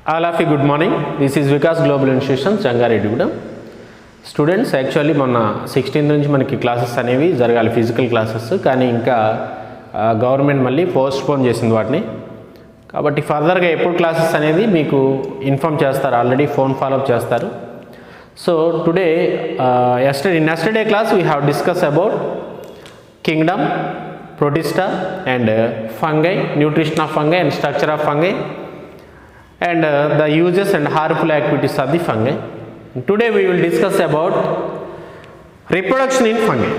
All of you, good morning. This is Vikas Global Institutions, Jangareddy. Students actually మొన్న 16th నుంచి మనకి classes అనేవి జరగాలి ఫిజికల్ క్లాసెస్, కానీ ఇంకా గవర్నమెంట్ మళ్ళీ పోస్ట్పోన్ చేసింది వాటిని. కాబట్టి ఫర్దర్గా ఎప్పుడు క్లాసెస్ అనేది మీకు ఇన్ఫామ్ చేస్తారు, ఆల్రెడీ ఫోన్ ఫాలోఅప్ చేస్తారు. So today yesterday class we have discussed about kingdom, protista and fungi, nutrition of fungi and structure of fungi, and the uses and harmful activities of the fungi. Today we will discuss about reproduction in fungi.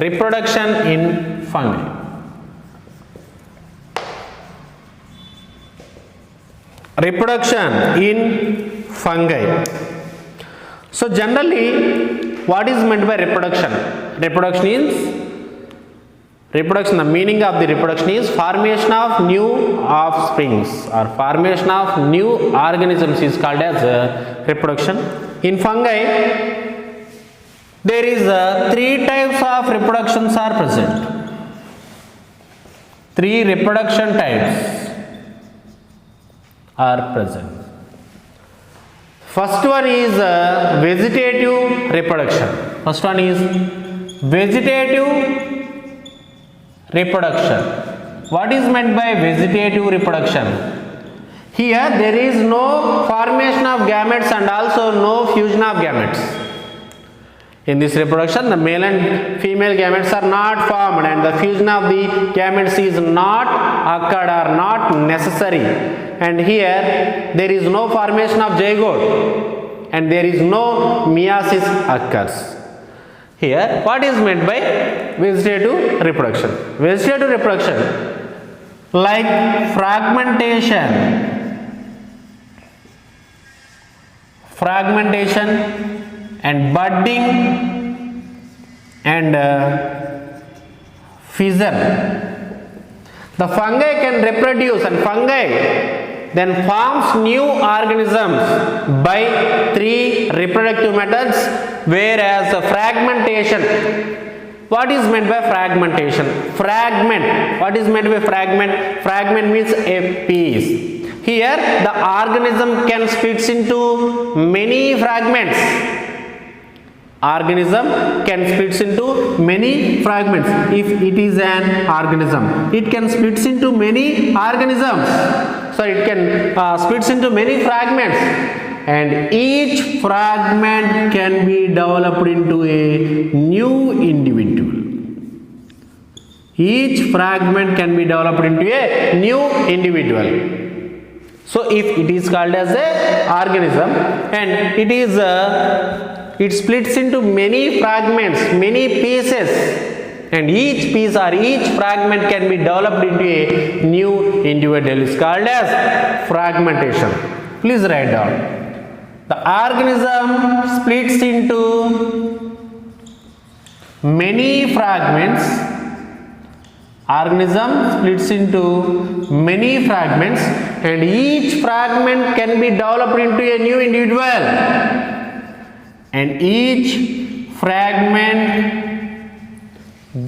Reproduction in fungi. Reproduction in fungi. So generally, what is meant by reproduction? Reproduction, the meaning of the reproduction is formation of new offsprings or formation of new organisms is called as reproduction. In fungi, there is three types of reproductions are present. Three reproduction types are present. First one is vegetative reproduction. First one is vegetative reproduction. What is meant by vegetative reproduction? Here there is no formation of gametes and also no fusion of gametes. In this reproduction, the male and female gametes are not formed and the fusion of the gametes is not occurred or not necessary. And here there is no formation of zygote and there is no meiosis occurs. Here, what is meant by vegetative reproduction? Vegetative reproduction, like fragmentation and budding and fission. The fungi can reproduce, and fungi then forms new organisms by three reproductive methods, whereas fragmentation, what is meant by fragmentation? What is meant by fragment? Fragment means a piece. Here the organism can split into many fragments. Organism can split into many fragments. If it is an organism, it can split into many organisms. So it can splits into many fragments, and each fragment can be developed into a new individual. Each fragment can be developed into a new individual. So if it is called as a organism and it splits into many fragments, many pieces, and each piece or each fragment can be developed into a new individual is called as fragmentation. Please write down. The organism splits into many fragments. Organism splits into many fragments and each fragment can be developed into a new individual. And each fragment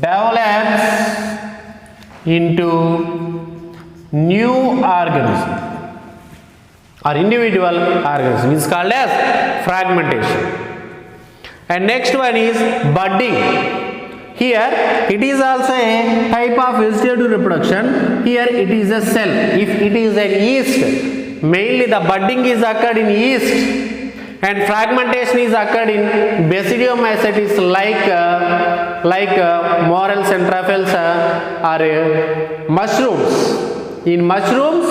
develops into new organism or individual organism is called as fragmentation. And next one is budding. Here it is also a type of vegetative reproduction. Here it is a cell. If it is an yeast, mainly the budding is occurred in yeast and fragmentation is occurred in basidiomycetes like morel centrophils or mushrooms. In mushrooms,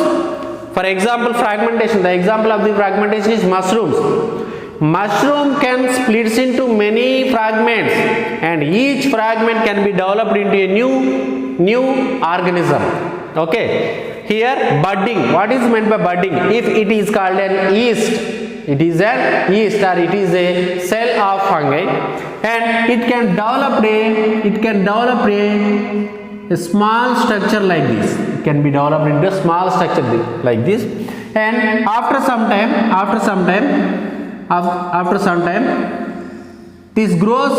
for example, fragmentation, the example of the fragmentation is mushrooms. Mushroom can split into many fragments and each fragment can be developed into a new organism. Okay, here budding, what is meant by budding? If it is called an yeast, it is an yeast or it is a cell of fungi and it can develop a small structure like this. It can be developed into a small structure like this, and after some time this grows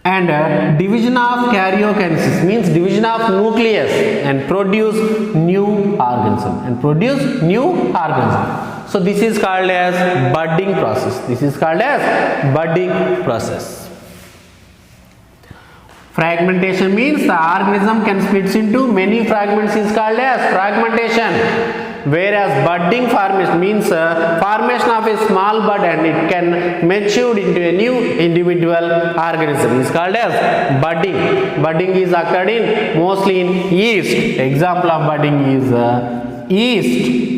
And division of karyokinesis means division of nucleus and produce new organism So this is called as budding process. Fragmentation means the organism can split into many fragments is called as fragmentation, whereas budding formation means formation of a small bud and it can mature into a new individual organism is called as budding. Budding is occurred in mostly in yeast. Example of budding is yeast.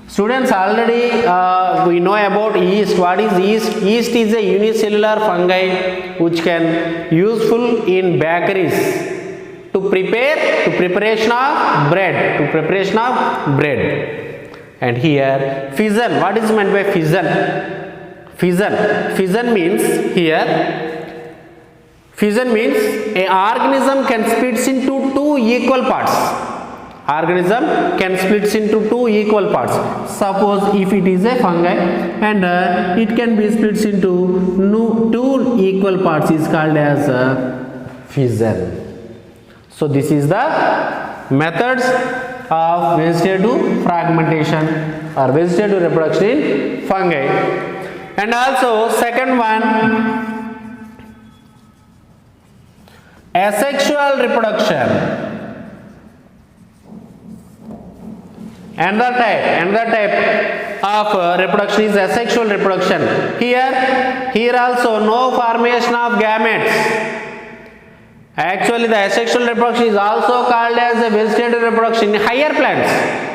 Students, already we know about yeast. What is yeast? Yeast is a unicellular fungi which can useful in bakeries to preparation of bread. And here fission. What is meant by fission? Fission means a organism can split into two equal parts. Suppose if it is a fungi and it can be split into two equal parts is called as fission. So this is the methods of vegetative fragmentation or vegetative reproduction in fungi. And also second one, asexual reproduction. Another type of reproduction is asexual reproduction. Here also no formation of gametes. Actually, the asexual reproduction is also called as a vegetative reproduction in higher plants,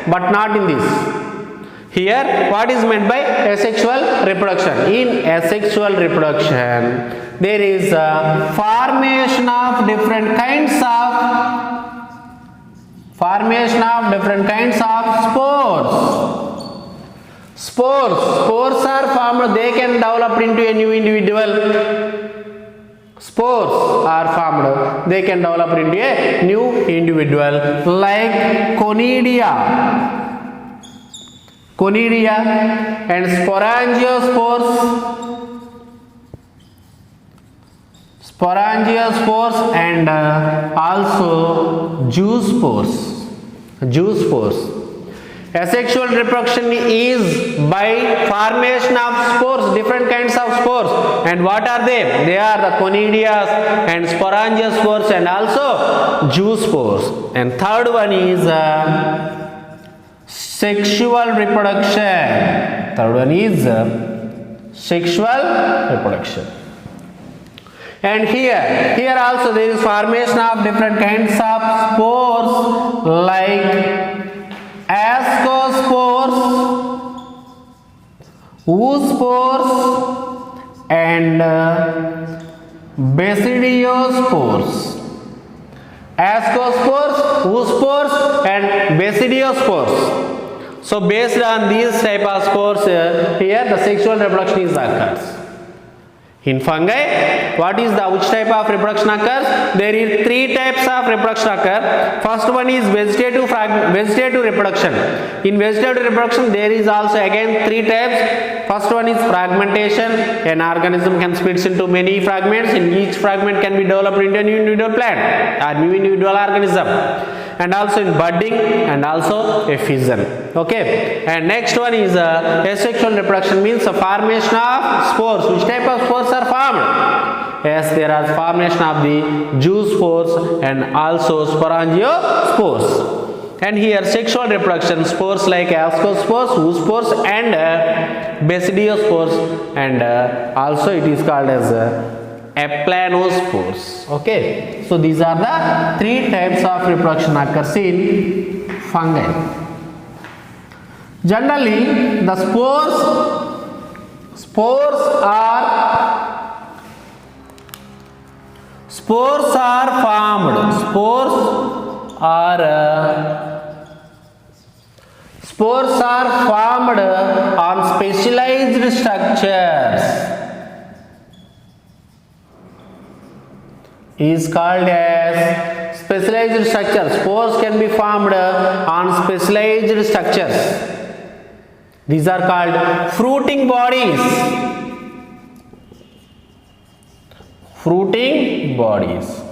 but not in this. Here, what is meant by asexual reproduction? In asexual reproduction, there is a formation of different kinds of spores. Spores are formed, they can develop into a new individual. Like conidia and sporangiospores and also zoospores. Asexual reproduction is by formation of spores, different kinds of spores. And what are they? They are the conidias and sporangiospores and also zoospores. And third one is sexual reproduction. And here also there is formation of different kinds of spores like ascospores, oospores and basidiospores. Ascospores, oospores and basidiospores. So based on these type of spores, here the sexual reproduction is occurs. In fungi, which type of reproduction occurs? There is three types of reproduction occur. First one is vegetative reproduction. In vegetative reproduction, there is also again three types. First one is fragmentation. An organism can split into many fragments. In each fragment can be developed into a new individual plant or new individual organism. And also in budding and also a fission. Okay. And next one is asexual reproduction, means a formation of spores. Which type of spores are formed? Yes, there are formation of the zoospores and also sporangiospores. And here sexual reproduction, spores like ascospores, oospores and basidiospores and also it is called as aplanospores. Okay, so these are the three types of reproduction occurs in fungi. Generally, the spores are formed. Spores are formed on specialized structures. Is called as specialized structure. Spores can be formed on specialized structures. These are called fruiting bodies. fruiting bodies.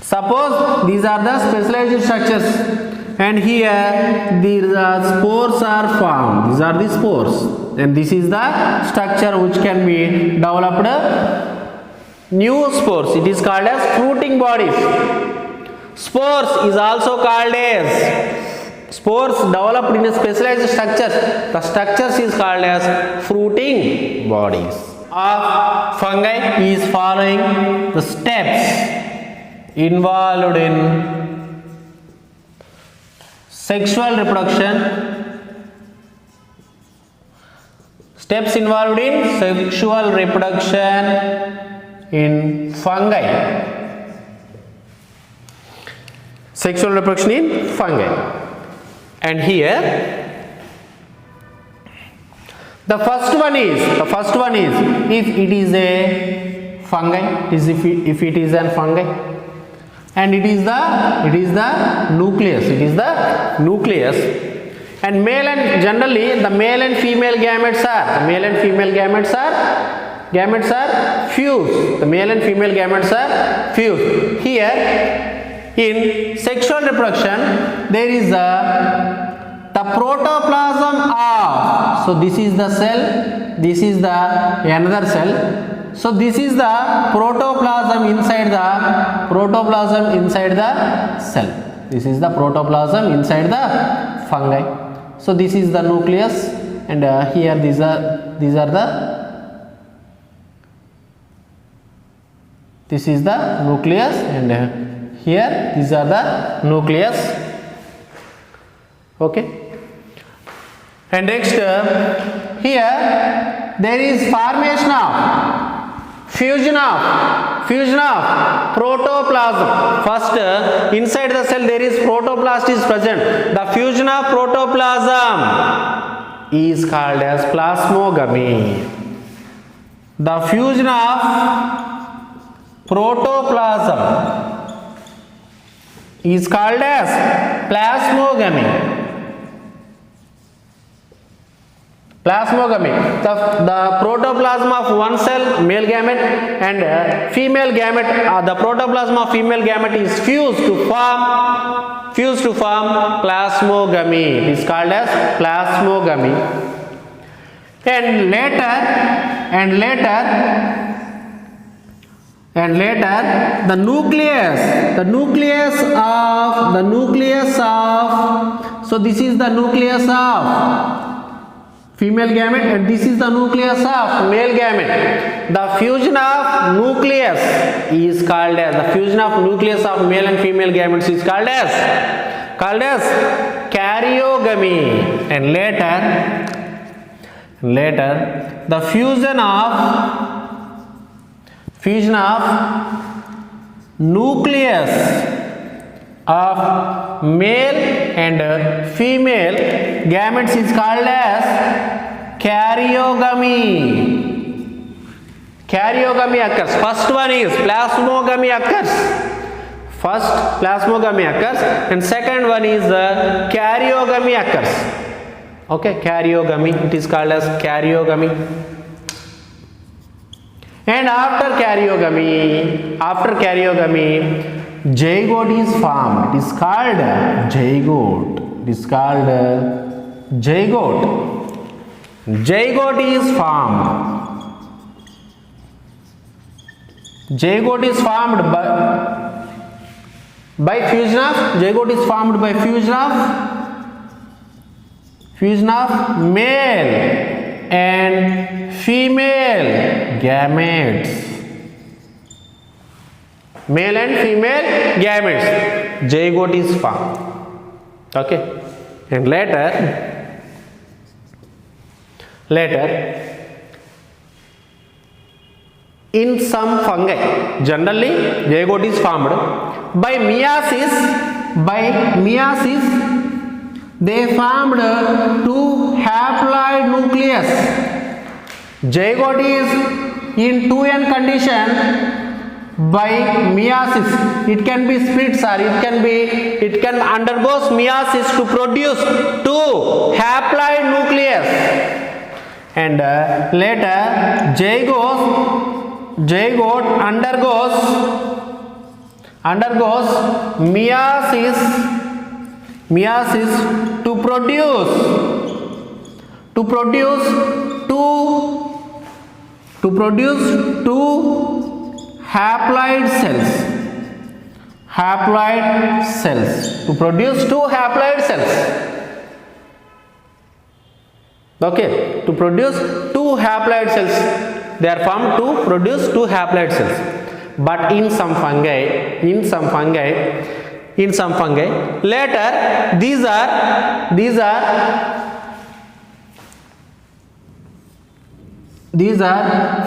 Suppose these are the specialized structures, and here these spores are formed. These are the spores, and this is the structure which can be developed. New spores. It is called as fruiting bodies. Spores is also called as spores developed in a specialized structure. The structures is called as fruiting bodies. Of fungi is following the steps involved in sexual reproduction. Steps involved in sexual reproduction in fungi. Sexual reproduction in fungi. And here the first one is if it is a fungi, if it is a fungi, and it is the nucleus. It is the nucleus. And male and generally the male and female gametes are fused. The male and female gametes are fused. Here in sexual reproduction there is the protoplasm of, so this is the cell, this is the another cell, so this is the protoplasm inside the cell. This is the protoplasm inside the fungi. So this is the nucleus, and here these are the, this is the nucleus, and here these are the nucleus. Okay. And next here there is formation of fusion of protoplasm. First inside the cell there is protoplast is present. The fusion of protoplasm is called as plasmogamy. The fusion of protoplasm is called as plasmogamy. Plasmogamy. The protoplasm of one cell, male gamete, and female gamete, the protoplasm of female gamete is fused to form plasmogamy. It is called as plasmogamy. And later the nucleus of, so this is the nucleus of female gamete, and this is the nucleus of male gamete. The fusion of nucleus is called as, the fusion of nucleus of male and female gametes is called as karyogamy. And later the fusion of nucleus of male and female gametes is called as karyogamy. Karyogamy occurs. First one is plasmogamy occurs. And second one is karyogamy occurs. Okay, karyogamy. It is called as karyogamy. And after karyogamy, zygote is formed. It is called zygote. Zygote is formed. Zygote is formed by fusion of male and female gametes. Zygote is formed. Okay. And later in some fungi, generally zygote is formed by meiosis. They formed two haploid nucleus. Zygote is in 2n condition by meiosis. It can be split, sir. It can undergo meiosis to produce two haploid nucleus. And later zygote zygote undergoes meiosis to produce two haploid cells. To produce two haploid cells. Okay, to produce two haploid cells. They are formed to produce two haploid cells. But in some fungi, later these are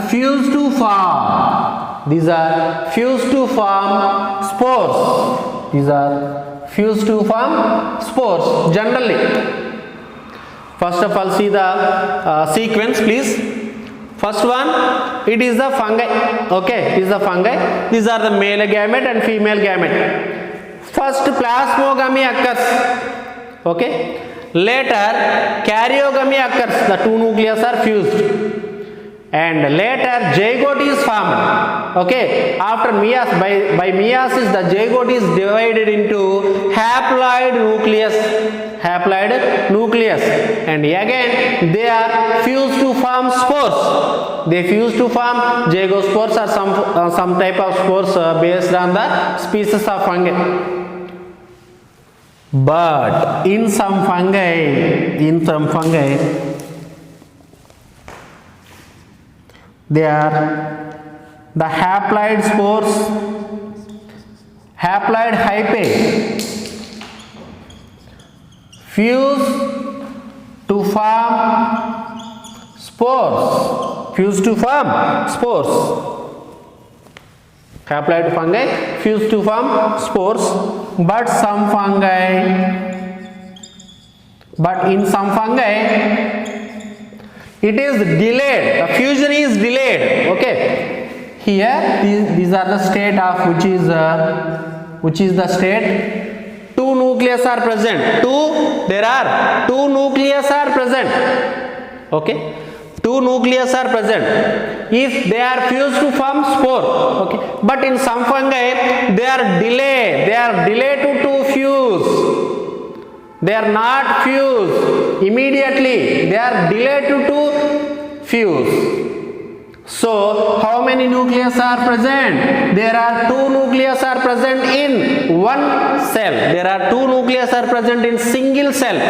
fused to form spores. These are fused to form spores generally. First of all, see the sequence, please. First one, it is the fungi. Okay, it is the fungi. These are the male gamete and female gamete. First, plasmogamy occurs. Okay. Later, karyogamy occurs. The two nuclei are fused. And later, zygote is formed. Okay. After meiosis, by meiosis, the zygote is divided into haploid nucleus. And again, they are fused to form spores. They fuse to form zygospores or some type of spores based on the species of fungi. But in some fungi, they are the haploid spores, haploid hyphae fuse to form spores. Haploid fungi fuse to form spores, but in some fungi it is delayed. The fusion is delayed. Okay. Here these are the state of which is the state. Two nuclei are present. There are two nuclei are present. Okay. Two nuclei are present. If they are fused to form spore. Okay. But in some fungi they are delayed to fuse. They are not fused immediately. They are delayed to fuse. So, how many nuclei are present? There are two nuclei are present in one cell. There are two nuclei are present in single cell.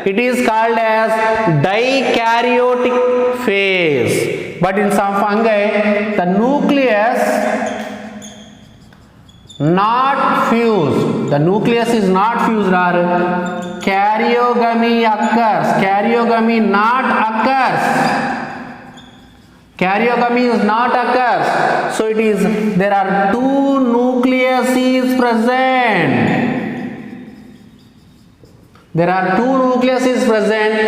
It is called as dikaryotic phase. But in some fungi, the nucleus not fused. The nucleus is not fused, or karyogamy occurs. Karyogamy is not occurs. So it is, there are two nucleus is present. There are two nucleus is present.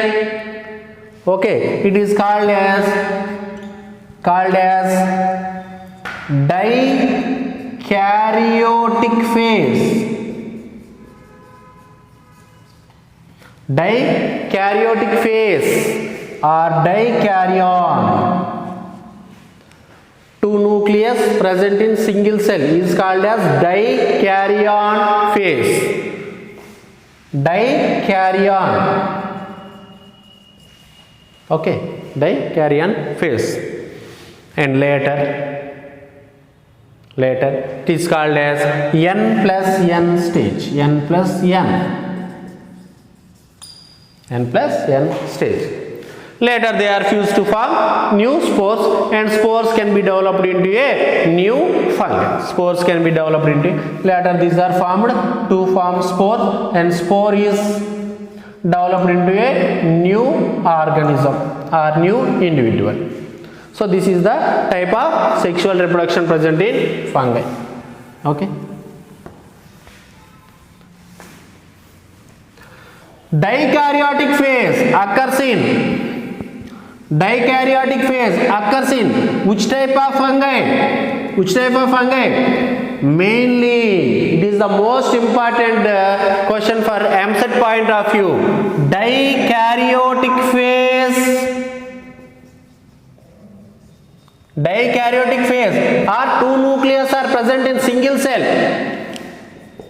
Okay, it is called as dikaryotic phase. Dikaryotic phase or dikaryon. Two nucleus present in single cell is called as dikaryon phase. Dikaryon. Okay, dikaryon phase. And later it is called as N+N stage. N+N stage. Later they are fused to form new spores, and spores can be developed into a new fungi. Later these are formed to form spore, and spore is developed into a new organism or new individual. So this is the type of sexual reproduction present in fungi. Okay. Dikaryotic phase occurs in which type of fungi? Mainly, it is the most important question for EAMCET point of view. Dikaryotic phase Dikaryotic phase or two nucleus are present in single cell.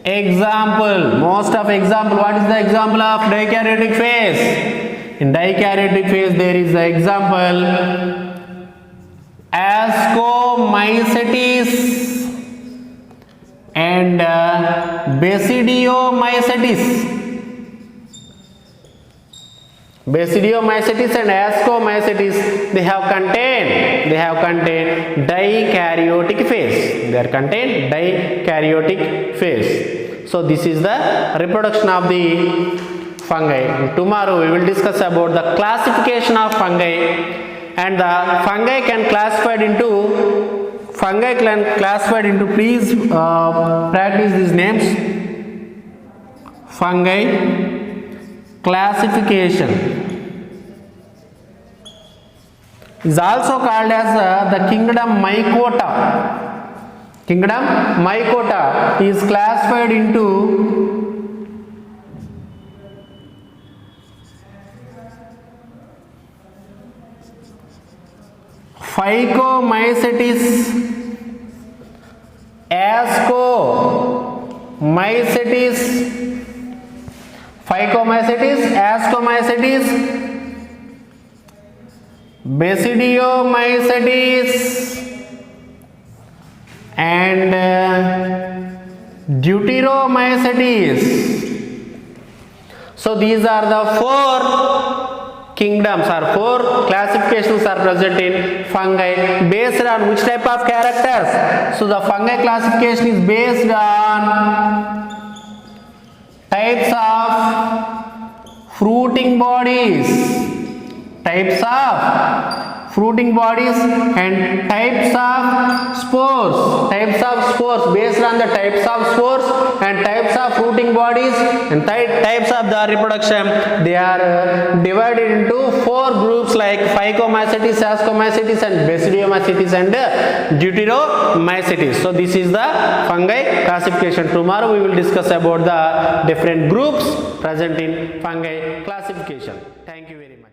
Example, most of example, what is the example of dikaryotic phase? In dikaryotic phase there is the example Ascomycetes and Basidiomycetes. Basidiomycetes and Ascomycetes, they have contained dikaryotic phase. They are contained dikaryotic phase. So this is the reproduction of the fungi. Tomorrow we will discuss about the classification of fungi, and the fungi can classified into please practice these names. Fungi classification is also called as the kingdom Mycota. Kingdom Mycota is classified into Phycomycetes, Ascomycetes, Basidiomycetes and Deuteromycetes. So these are the four kingdoms or four classifications are present in fungi based on which type of characters. So the fungi classification is based on types of fruiting bodies and types of spores. Based on the types of spores and types of fruiting bodies and types of the reproduction, they are divided into four groups like Phycomycetes, Ascomycetes and Basidiomycetes and Deuteromycetes. So this is the fungi classification. Tomorrow we will discuss about the different groups present in fungi classification. Thank you very much.